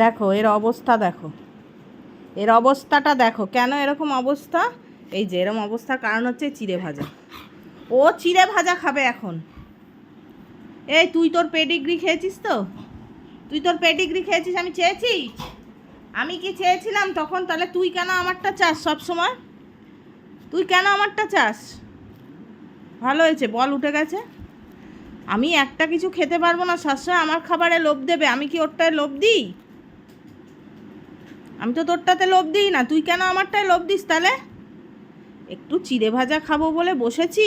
দেখো এর অবস্থা, দেখো এর অবস্থাটা দেখো, কেন এরকম অবস্থা। এই যে এরকম অবস্থার কারণ হচ্ছে চিড়ে ভাজা। ও চিড়ে ভাজা খাবে এখন। এই তুই তোর পেডিগ্রি খেয়েছিস তো? তুই তোর পেডিগ্রি খেয়েছিস, আমি চেয়েছি? আমি কি চেয়েছিলাম তখন? তাহলে তুই কেন আমারটা চাস সব সময়? তুই কেন আমারটা চাস? ভালো হয়েছে, বল উঠে গেছে। আমি একটা কিছু খেতে পারবো না, সবসময় আমার খাবারে লোভ দেবে। আমি কি ওরটায় লোভ দিই? আমি তো তোরটাতে লোভ দিই না, তুই কেন আমারটায় লোভ দিস তাহলে? একটু চিড়ে ভাজা খাবো বলে বসেছি,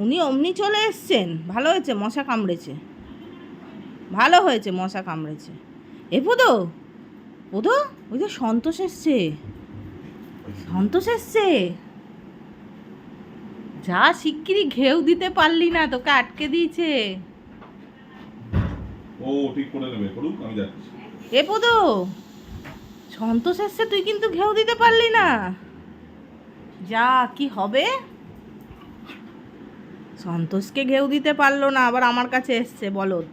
উনি অমনি চলে এসছেন। ভালো হয়েছে মশা কামড়েছে, ভালো হয়েছে মশা কামড়েছে। এ পোদো, পোদো, ওই যে সন্তোষ এসছে, সন্তোষ এসছে। যা শিগগিরই ঘেউ দিতে পারলি না, তোকে আটকে দিয়েছে। ও ঠিক করে নেবে, করুক, আমি যাচ্ছি। এ পোদো, সন্তোষ এসছে, তুই কিন্তু ঘেউ দিতে পারলি না। যা কি হবে। সন্তোষকে ঘেউ দিতে পারলো না, আবার আমার কাছে এসছে বলদ।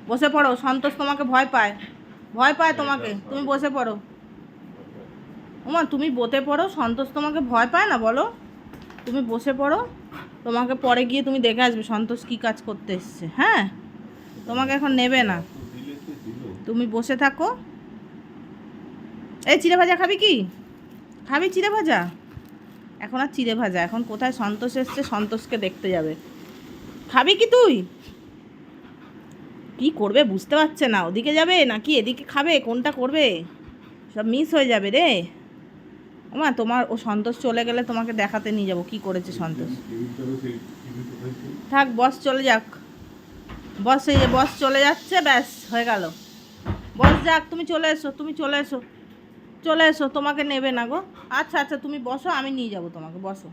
বসে পড়ো, সন্তোষ তোমাকে ভয় পায়, ভয় পায় তোমাকে। তুমি বসে পড়ো। ওমা তুমি বসে পড়ো, সন্তোষ তোমাকে ভয় পায় না বলো। তুমি বসে পড়ো, তোমাকে পরে গিয়ে তুমি দেখে আসবে সন্তোষ কী কাজ করতে এসছে। হ্যাঁ, তোমাকে এখন নেবে না, তুমি বসে থাকো। এই চিড়ে ভাজা খাবি কি? খাবি চিড়ে ভাজা? এখন আর চিড়ে ভাজা, এখন কোথায় সন্তোষ এসছে, সন্তোষকে দেখতে যাবে। খাবি কি তুই? কি করবে বুঝতে পারছে না, ওদিকে যাবে নাকি এদিকে খাবে, কোনটা করবে? সব মিস হয়ে যাবে রে। ওমা তোমার ও সন্তোষ চলে গেলে তোমাকে দেখাতে নিয়ে যাবো কি করেছে সন্তোষ। থাক, বস চলে যাক, বস এই যে বস চলে যাচ্ছে, ব্যাস হয়ে গেল। বস যাক, তুমি চলে এসো, তুমি চলে এসো, চলে এসো, তোমাকে নেবে না গো। আচ্ছা আচ্ছা তুমি বসো, আমি নিয়ে যাবো তোমাকে, বসো।